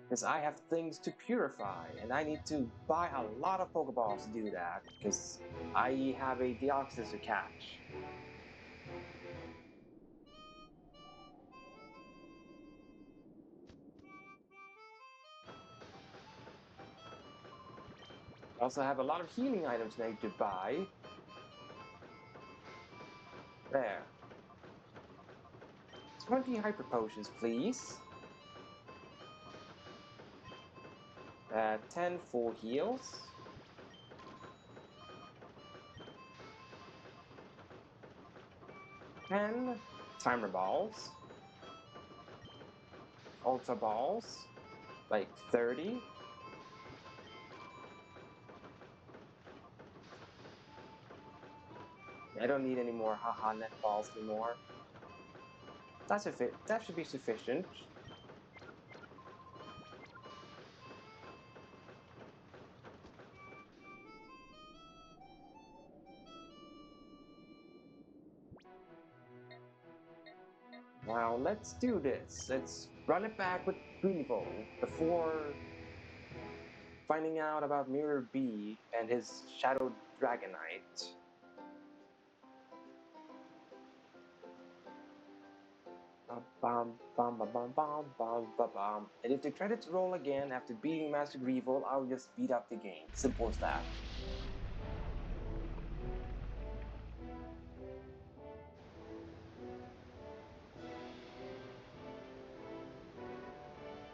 Because I have things to purify, and I need to buy a lot of Pokeballs to do that, because I have a Deoxys to catch. I also have a lot of healing items I need to buy. There. 20 Hyper Potions, please. 10 full heals. 10 Timer Balls. Ultra Balls. Like 30. I don't need any more haha net balls anymore. That should be sufficient. Now let's do this. Let's run it back with Greevil before finding out about Miror B and his Shadow Dragonite. And if the credits roll again after beating Master Greevil, I'll just beat up the game. Simple as that.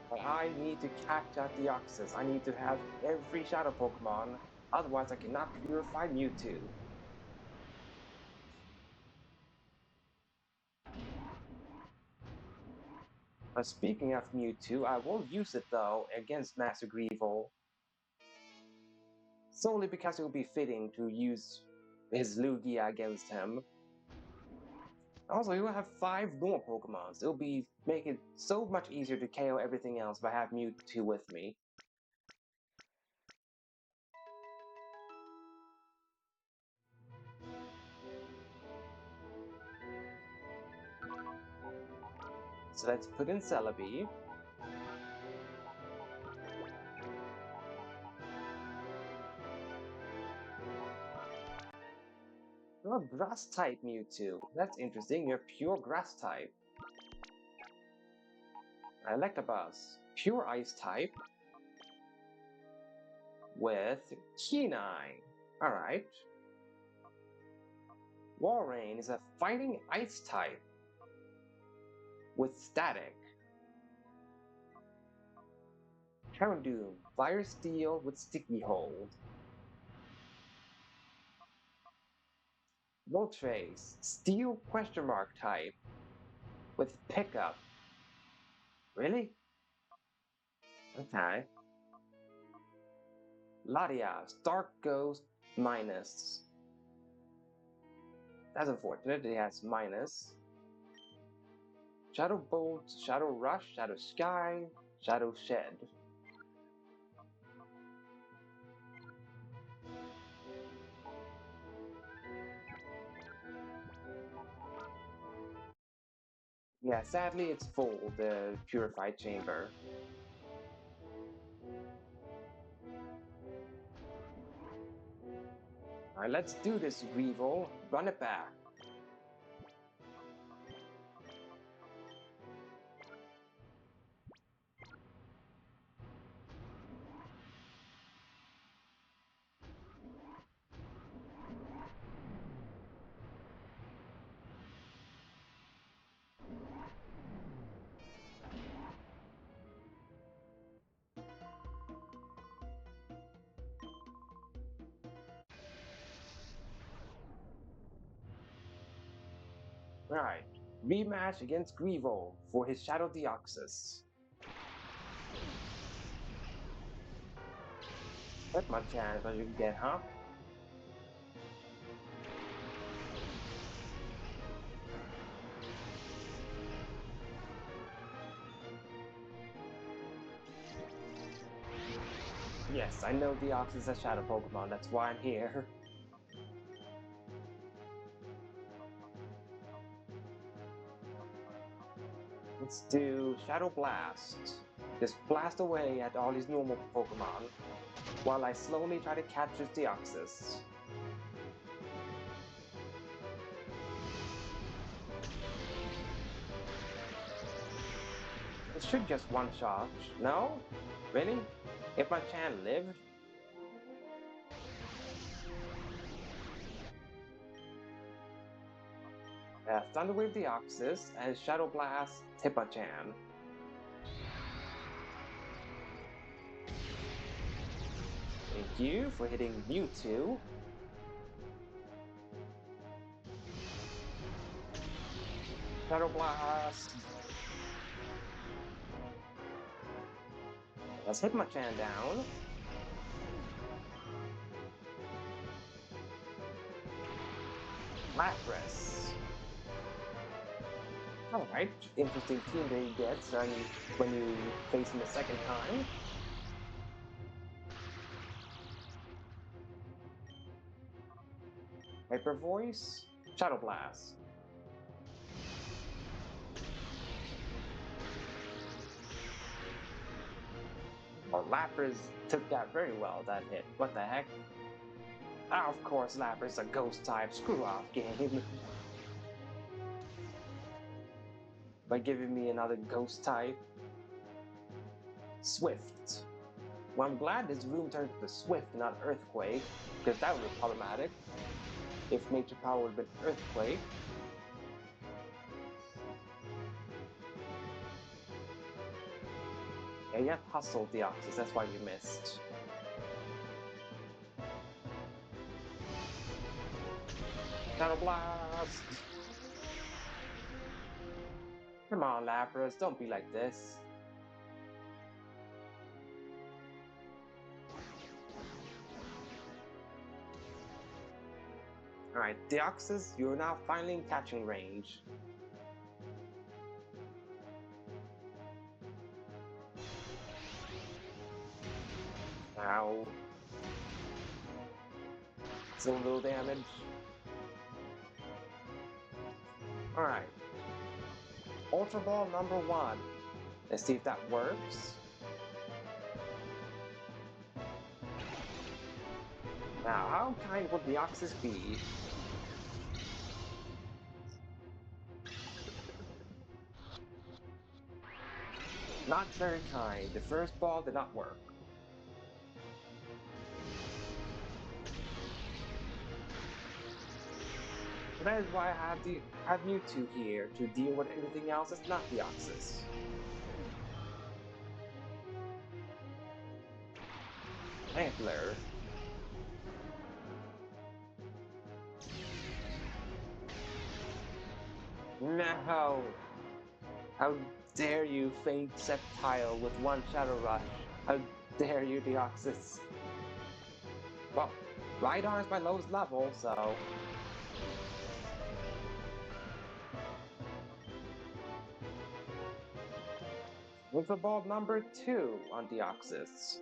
But I need to catch out Deoxys. I need to have every Shadow Pokemon, otherwise I cannot purify Mewtwo. Speaking of Mewtwo, I will use it though against Master Greevil. Solely because it will be fitting to use his Lugia against him. Also, he will have 5 normal Pokemons. It'll make it so much easier to KO everything else if I have Mewtwo with me. So let's put in Celebi. You're a Grass type Mewtwo. That's interesting. You're pure Grass type. Electabuzz, pure Ice type. With Keenine. Alright. Walrein is a fighting Ice type. With Static. Houndoom, Fire Steel with Sticky Hold. Moltres, Steel question mark type with Pickup. Really? Okay. Latias, Dark Ghost minus. That's unfortunate, it has minus. Shadow Bolt, Shadow Rush, Shadow Sky, Shadow Shed. Yeah, sadly it's full, the Purified Chamber. Alright, let's do this, Greevil. Run it back. Alright, rematch against Greevil for his Shadow Deoxys. That's my chance as you can get, huh? Yes, I know Deoxys is a Shadow Pokemon, that's why I'm here. Let's do Shadow Blast. Just blast away at all these normal Pokemon while I slowly try to catch his Deoxys. It should just one-shot. No? Really? If my Chan lived? Thunder Wave Deoxys and Shadow Blast Hitmonchan. Thank you for hitting Mewtwo. Shadow Blast. Let's Hitmonchan down. Lapras. Alright, interesting team that he gets when you face him a second time. Hyper Voice, Shadow Blast. Well, Lapras took that very well, that hit. What the heck? Ah, of course, Lapras a ghost type. Screw off, game. By giving me another ghost type. Swift. Well, I'm glad this room turned to Swift, not Earthquake, because that would be problematic if Nature Power would have been Earthquake. Yeah, you have Hustle Deoxys, that's why you missed. Shadow Blast! Come on, Lapras, don't be like this. Alright, Deoxys, you're now finally in catching range. Ow. Still a little damage. Alright. Ultra Ball number 1. Let's see if that works. Now, how kind would Deoxys be? Not very kind. The first ball did not work. But that is why I have Mewtwo here, to deal with everything else that's not Deoxys. Antler. No! How dare you feint Sceptile with one Shadow Rush? How dare you, Deoxys? Well, Rhydar is my lowest level, so... Ultra Ball number 2 on Deoxys.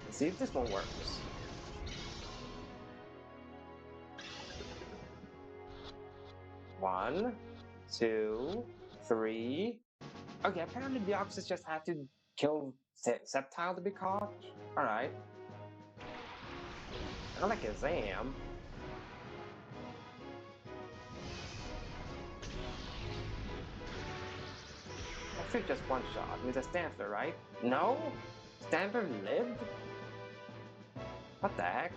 Let's see if this one works. One, two, three. Okay, apparently Deoxys just had to kill Sceptile to be caught. Alright. I like a Zam. I should just one shot. It was a Stantler, right? No? Stantler lived? What the heck?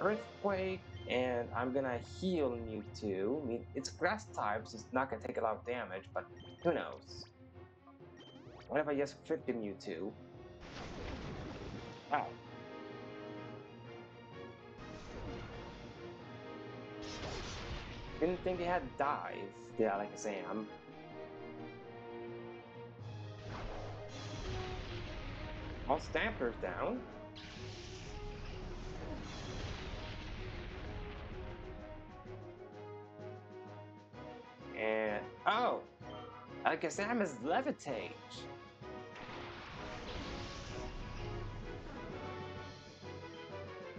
Earthquake, and I'm gonna heal Mewtwo. I mean, it's grass type, so it's not gonna take a lot of damage, but who knows? What if I just crit the Mewtwo? Oh. Didn't think he had dive. Yeah, like a Sam. All Stampers down. And oh, Alakazam is Levitate.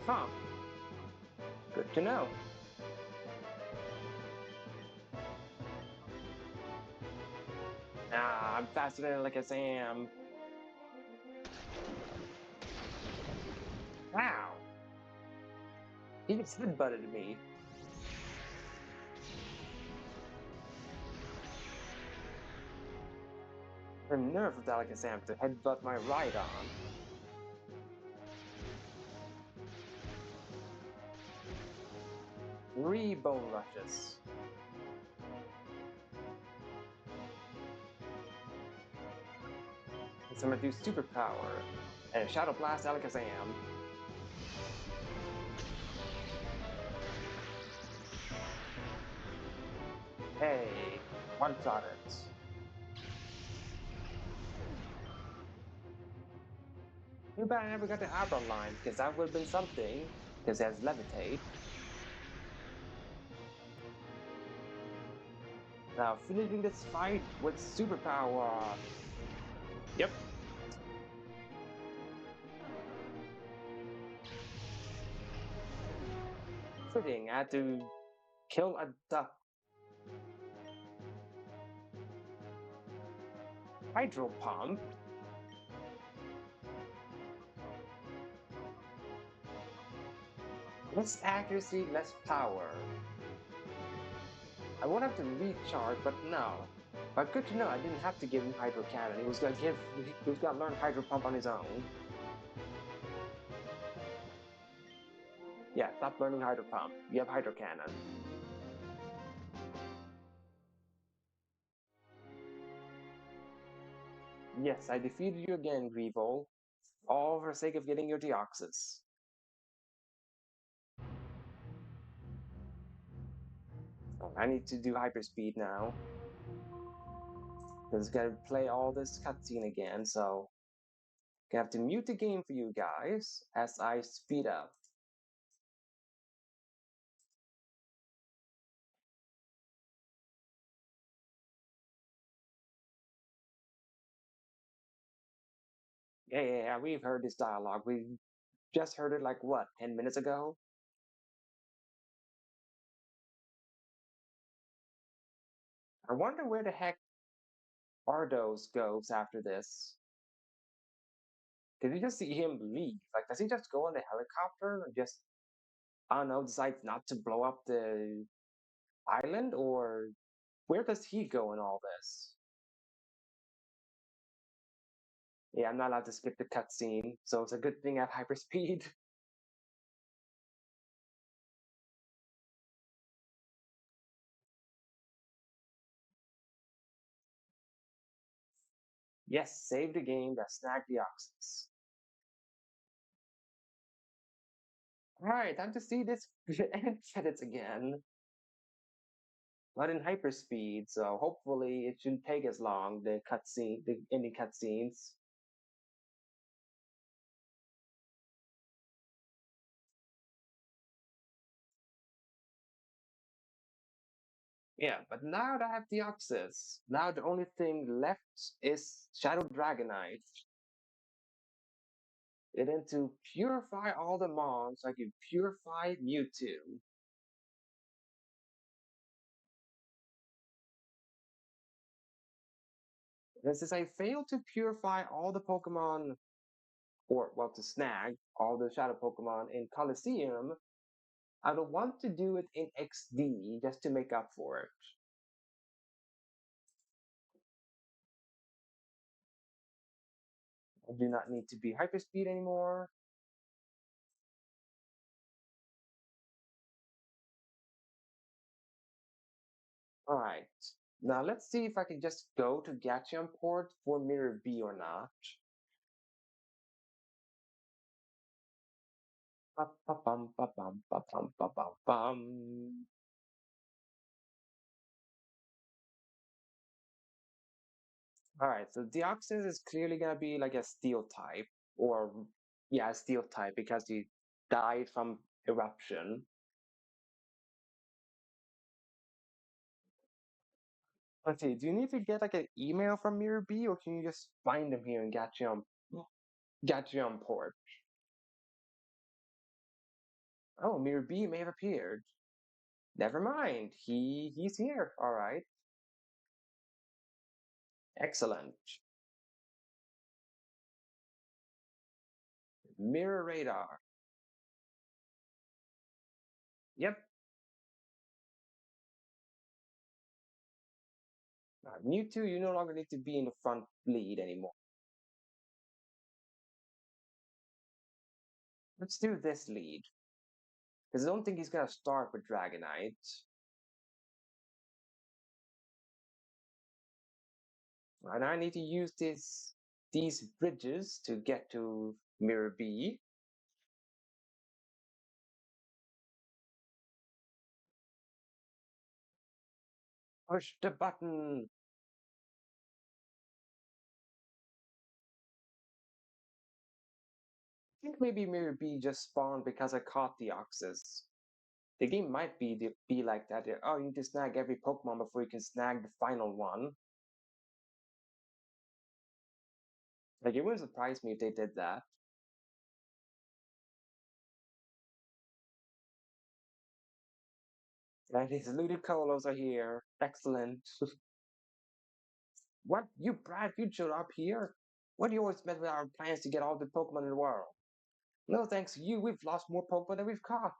Huh. Good to know. Ah, I'm faster than like I am. Wow! He just headbutted me. The nerve of Alakazam to headbutt my right arm. Three bone rushes. So I'm gonna do superpower and Shadow Blast Alakazam. Hey, one shot it. Too bad I never got the eyebrow line, because that would have been something, because it has levitate. Now finishing this fight with superpower. Yep. Fitting, I had to kill a duck. Hydro Pump? Less accuracy, less power. I would have to recharge, but no. But good to know I didn't have to give him Hydro Cannon. He was gonna learn Hydro Pump on his own. Yeah, stop learning Hydro Pump. You have Hydro Cannon. Yes, I defeated you again, Grevo. All for the sake of getting your Deoxys. I need to do hyperspeed now. Because gotta play all this cutscene again, so gonna have to mute the game for you guys as I speed up. Yeah, we've heard this dialogue. We just heard it like what, 10 minutes ago? I wonder where the heck Ardos goes after this. Did you just see him leave? Like, does he just go on the helicopter and just, I don't know, decides not to blow up the island? Or where does he go in all this? Yeah, I'm not allowed to skip the cutscene, so it's a good thing I have hyperspeed. Yes, save the game that snagged the Oxus. Alright, time to see this end credits again. Not in hyperspeed, so hopefully it shouldn't take as long, the cutscene, the ending cutscenes. Yeah, but now that I have Deoxys, now the only thing left is Shadow Dragonite. And then to purify all the mons, I can purify Mewtwo. And since I failed to purify all the Pokemon, or well, to snag all the Shadow Pokemon in Colosseum, I will want to do it in XD just to make up for it. I do not need to be hyperspeed anymore. Alright, now let's see if I can just go to Port for Mirror B or not. Ba-bum, ba-bum, ba-bum, ba-bum, bum. Alright, so Deoxys is clearly gonna be like a steel type, or yeah, a steel type because he died from eruption. Let's see, do you need to get like an email from Mirror B, or can you just find him here in Port? Oh, Miror B may have appeared. Never mind. He's here. All right. Excellent. Mirror radar. Yep. Mewtwo, you no longer need to be in the front lead anymore. Let's do this lead. Because I don't think he's gonna start with Dragonite. And I need to use these bridges to get to Mirror B. Push the button. I think maybe Mirror B just spawned because I caught the Oxus. The game might be like that. Oh, you need to snag every Pokemon before you can snag the final one. Like, it wouldn't surprise me if they did that. And his Ludicolo's are here. Excellent. What? You brat, you showed up here? What do you always mess with our plans to get all the Pokemon in the world? No thanks to you, we've lost more Pokemon than we've caught.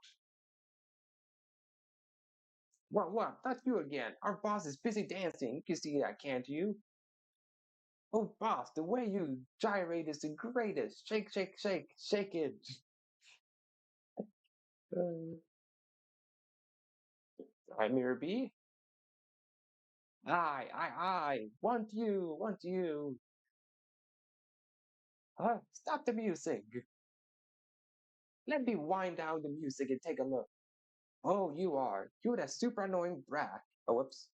What? That's you again. Our boss is busy dancing. You can see that, can't you? Oh, boss, the way you gyrate is the greatest. Shake, shake, shake, shake it. I'm Mirror B. I want you. Huh? Stop the music. Let me wind down the music and take a look. Oh, you are. You're that super annoying brat. Oh, whoops.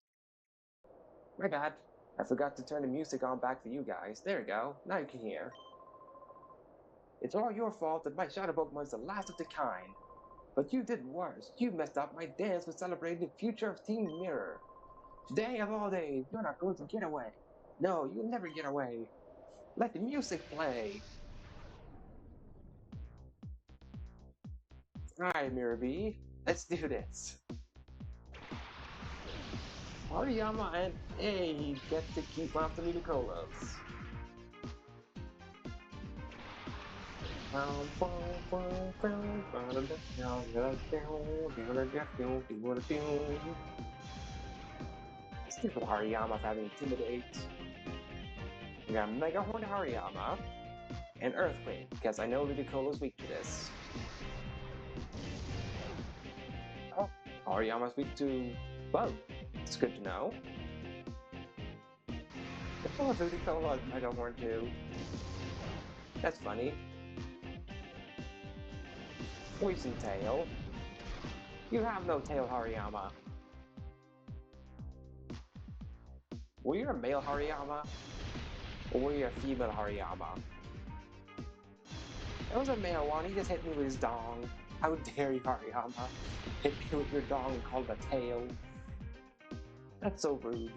My bad. I forgot to turn the music on back for you guys. There you go. Now you can hear. It's all your fault that my shadow Pokemon is the last of the kind. But you did worse. You messed up my dance for celebrating the future of Team Mirror. Today of all days, you're not going to get away. No, you'll never get away. Let the music play. Alright, Mirror B. Let's do this. Hariyama and A get to keep off the Ludicolo's. Stupid Hariyama having Intimidate. We got Mega Horn Hariyama and Earthquake, because I know Ludicolo's weak to this. Oh, Hariyama's weak to Bug. It's good to know. Oh, Ludicolo has Mega Horn too. That's funny. Poison Tail. You have no tail, Hariyama. Were you a male Hariyama? Or were you a female Hariyama? It was a male one, he just hit me with his dong. How dare you, Hariyama? Hit me with your dong and call it a tail. That's so rude.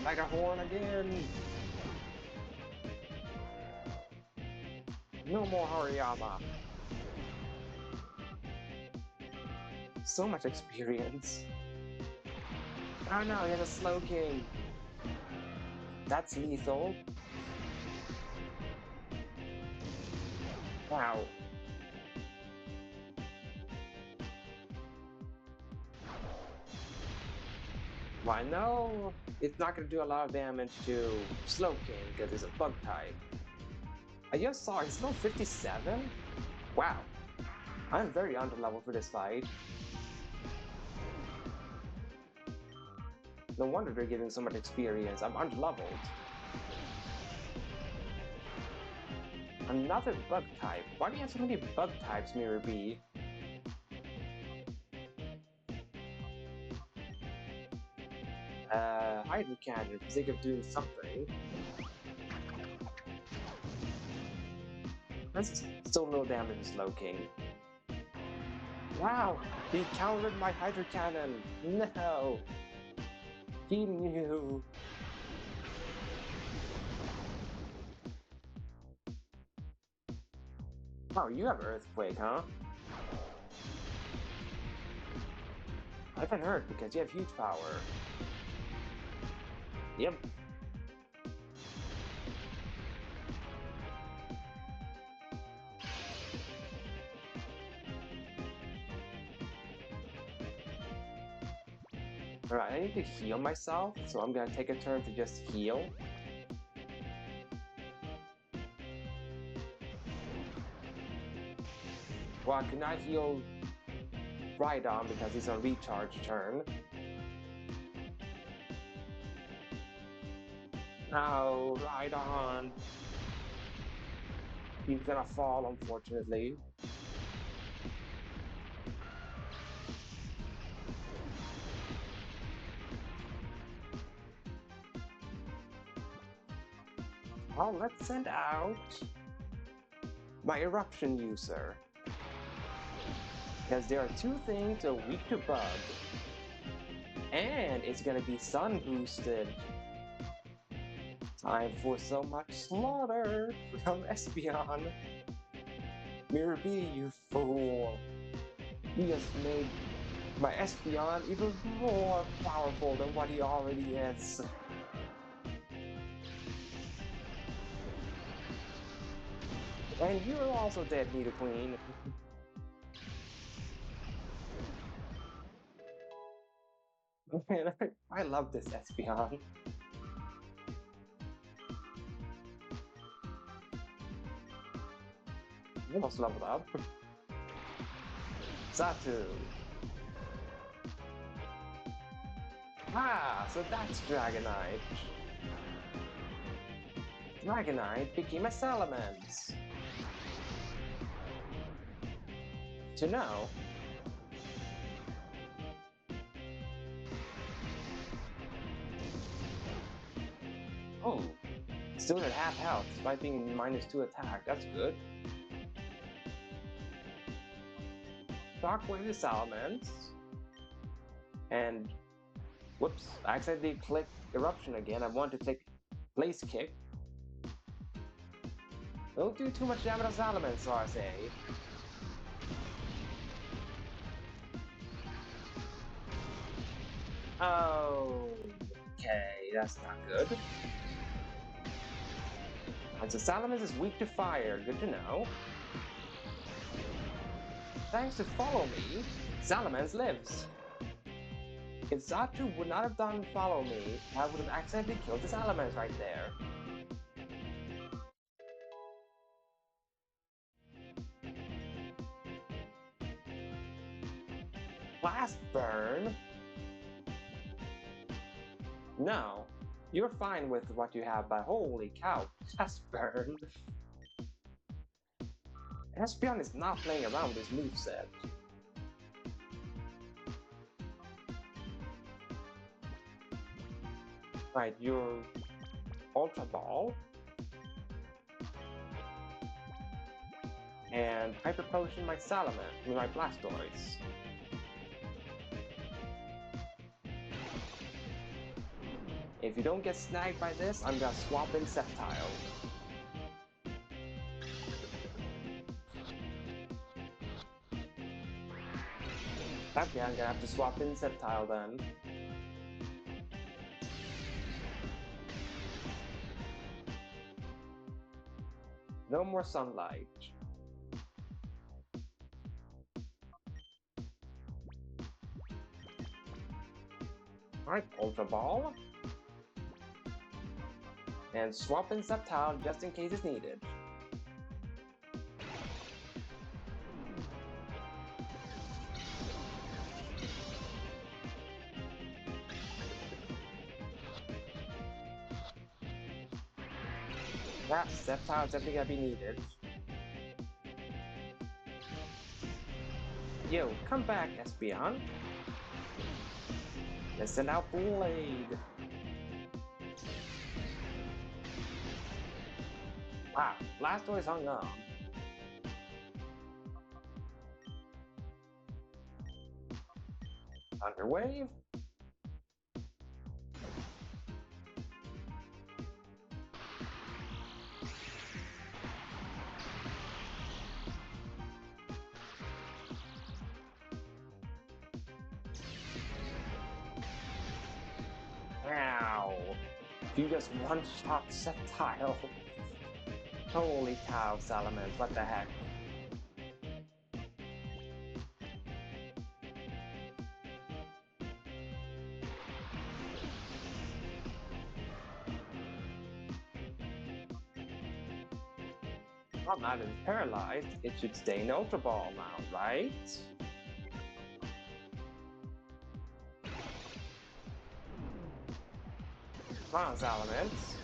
Mega Horn again! No more Hariyama. So much experience. Oh no, he has a Slow King. That's lethal. Wow. Why no? It's not going to do a lot of damage to Slow King because it's a bug type. I just saw he's level 57? Wow. I'm very underleveled for this fight. No wonder they're giving so much experience. I'm underleveled. Another bug type. Why do you have so many bug types, Mirror B? Hydro Cannon, for the sake of doing something. That's still no damage to Slow King. Wow! He countered my Hydro Cannon! No! He knew! Oh, you have Earthquake, huh? I can hurt because you have huge power. Yep. Alright, I need to heal myself, so I'm gonna take a turn to just heal. Well, I cannot heal Rhydon because he's on recharge turn. No, Rhydon! He's gonna fall, unfortunately. Well, let's send out my Eruption user. Because there are two things that are weak to bug. And it's gonna be sun boosted. Time for so much slaughter from Espeon. Miror B, you fool. You just made my Espeon even more powerful than what he already is. And you're also dead, Nidoqueen. Man, I love this Espeon. Almost leveled up. Satu. Ah, so that's Dragonite. Dragonite became a Salamence. To know. Oh, still at half health, despite being -2 attack. That's good. Shockwave the Salamence. And whoops, I accidentally clicked Eruption again. I want to click Place Kick. Don't do too much damage to Salamence, so I say. Oh, okay, that's not good. And so Salamence is weak to fire, good to know. Thanks to Follow Me, Salamence lives. If Zatu would not have done Follow Me, I would have accidentally killed the Salamence right there. Blast Burn? No, you're fine with what you have, but holy cow, Blast Burn. Espeon is not playing around with this moveset. Right, your Ultra Ball. And Hyper Potion my Salamence with my Blastoise. If you don't get snagged by this, I'm gonna swap in Sceptile. Okay, I'm gonna have to swap in Sceptile then. No more sunlight. Alright, Ultra Ball. And swap in Sceptile just in case it's needed. That Sceptile is definitely gonna be needed. Yo, come back, Espeon. Let's send out Blade. Wow, Blastoise hung on. Thunder Wave. You just one-shot Sceptile. Holy cow, Salamence, what the heck? Well, now that it's paralyzed, it should stay in Ultra Ball now, right? Come on, Salamence.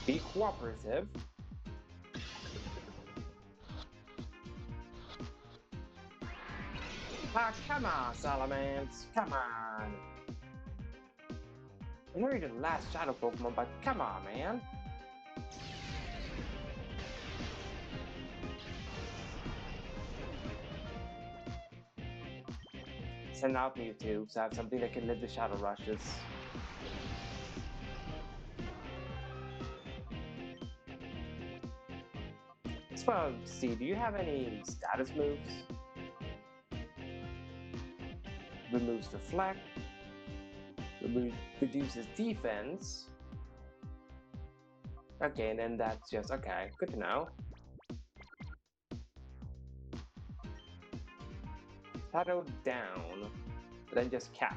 Be cooperative. Ah, come on, Salamence. Come on. I know you're the last Shadow Pokemon, but come on, man. Send out Mewtwo to have something that can live the Shadow Rushes. Just want to see, do you have any status moves? Removes Deflect. Reduces defense. Okay, and then that's just, okay, good to know. Shadow down, then just catch.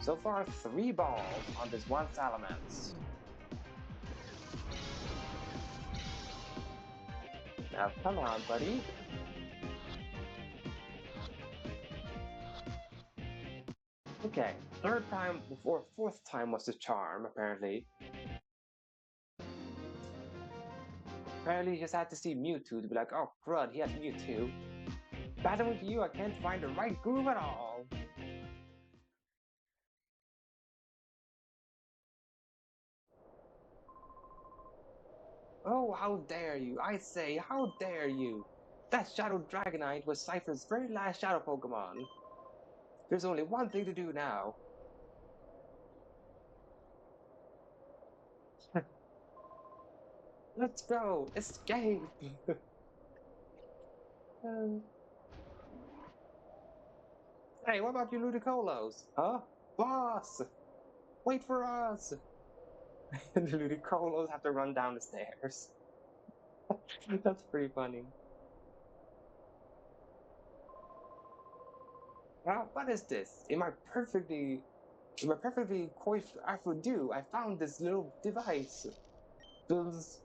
So far, 3 balls on this one Salamence. Now, come on, buddy. Okay, 3rd time before 4th time was the charm, apparently. Apparently, he just had to see Mewtwo to be like, oh, crud, he has Mewtwo. Battling to you, I can't find the right groove at all. Oh, how dare you! I say, how dare you! That Shadow Dragonite was Cypher's very last Shadow Pokemon. There's only one thing to do now. Let's go! Escape! Hey, what about you Ludicolo's? Huh? Boss! Wait for us! And the Ludicolos have to run down the stairs. That's pretty funny. Wow, what is this? In my perfectly coiffed Afro-do, I found this little device. Does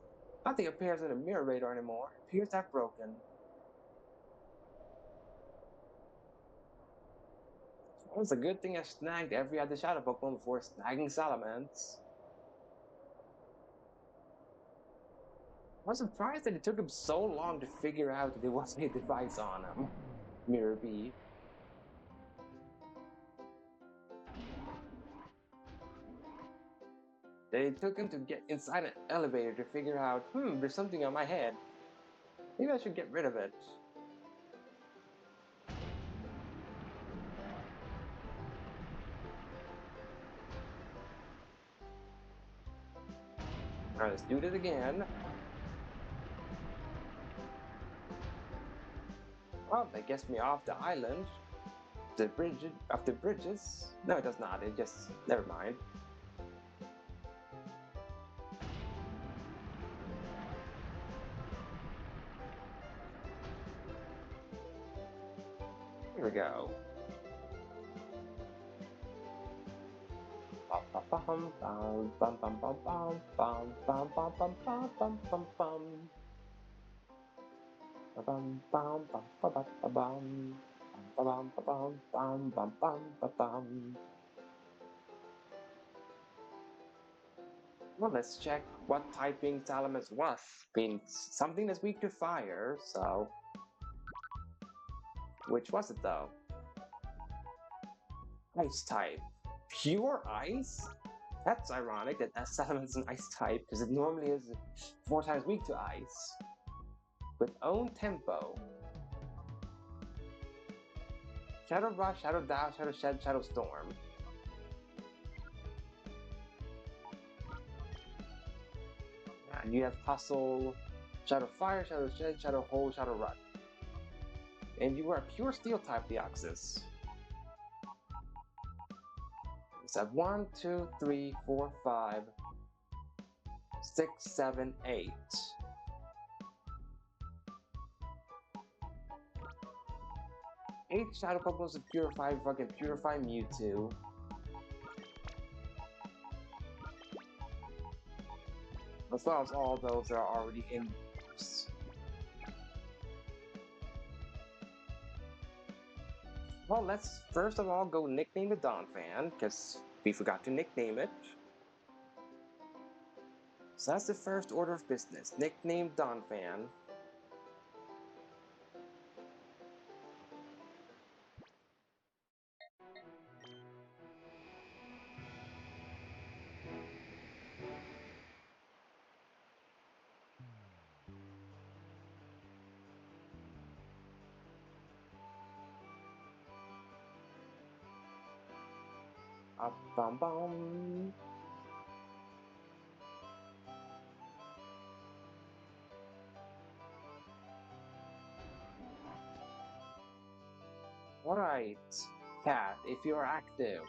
nothing appears in the mirror radar anymore. It appears to have broken. Well, it's a good thing I snagged every other Shadow Pokemon before snagging Salamence. I'm surprised that it took him so long to figure out that there wasn't a device on him. Miror B. They took him to get inside an elevator to figure out, there's something on my head. Maybe I should get rid of it. Alright, let's do this again. Oh, that gets me off the island. The bridge of the bridges. No, it does not. It just, never mind. Here we go. Well, let's check what typing Salamence was. Being something that's weak to fire, so... Which was it, though? Ice type. Pure ice? That's ironic that Salamence is an ice type, because it normally is 4 times weak to ice. With own tempo. Shadow Rush, Shadow Dash, Shadow Shed, Shadow Storm. And you have Hustle, Shadow Fire, Shadow Shed, Shadow Hold, Shadow Run. And you are pure Steel type Deoxys. Let's have 1, 2, 3, 4, 5, 6, 7, 8. 8 Shadow Pokemon to purify if I can purify Mewtwo. As well as all those that are already in use. Well, let's first of all go nickname the Donphan, because we forgot to nickname it. So that's the first order of business. Nickname Donphan. Up bum bum. Alright, Cat, if you're active,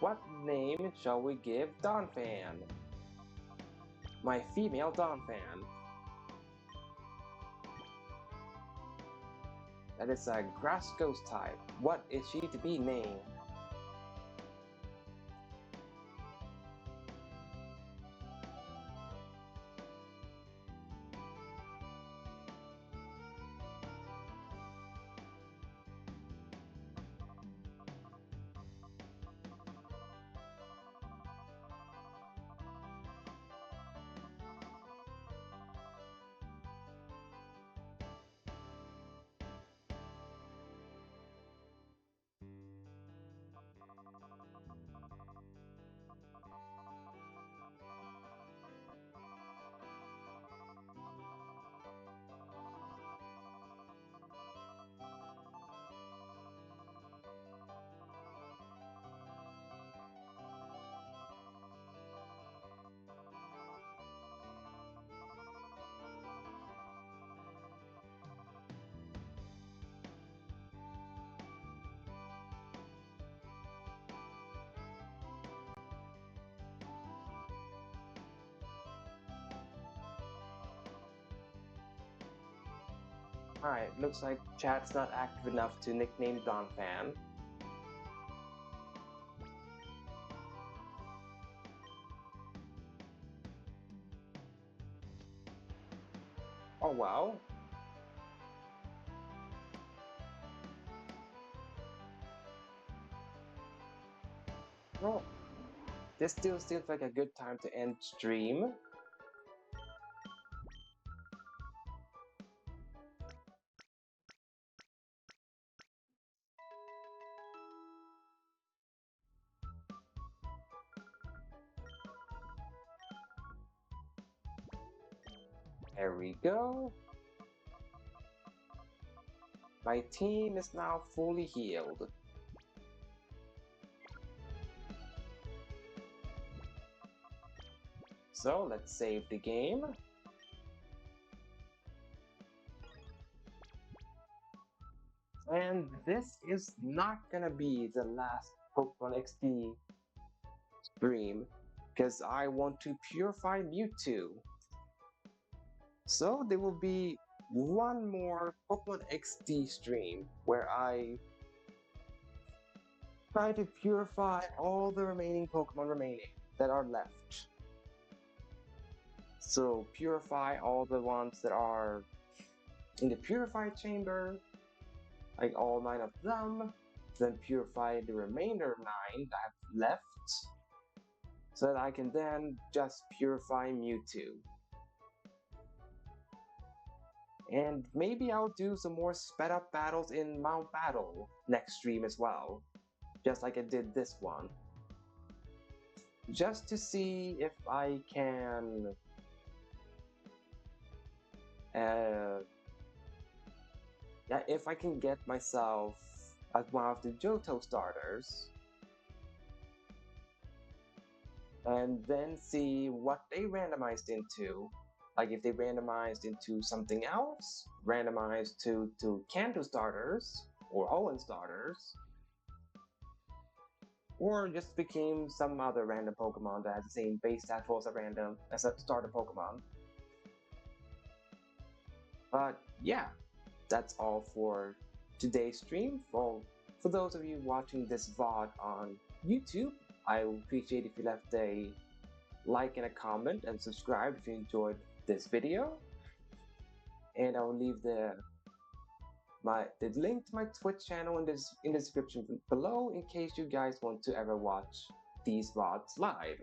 what name shall we give Donphan? My female Donphan. That is a grass ghost type. What is she to be named? Alright, looks like chat's not active enough to nickname Donphan. Oh well. Well, this still seems like a good time to end stream. There we go. My team is now fully healed. So let's save the game. And this is not gonna be the last Pokémon XD stream, because I want to purify Mewtwo. So there will be one more Pokémon XD stream where I try to purify all the remaining Pokemon that are left. So purify all the ones that are in the purified chamber, like all 9 of them, then purify the remainder 9 that I have left, so that I can then just purify Mewtwo. And maybe I'll do some more sped up battles in Mount Battle next stream as well, just like I did this one. Just to see if I can if I can get myself as one of the Johto starters, and then see what they randomized into. Like if they randomized into something else, randomized to Kanto starters, or Hoenn starters, or just became some other random Pokemon that has the same base stat rolls at random as a starter Pokemon. But yeah, that's all for today's stream. For those of you watching this VOD on YouTube, I would appreciate if you left a like and a comment and subscribe if you enjoyed this video. And I will leave the link to my Twitch channel in the description below in case you guys want to ever watch these VODs live.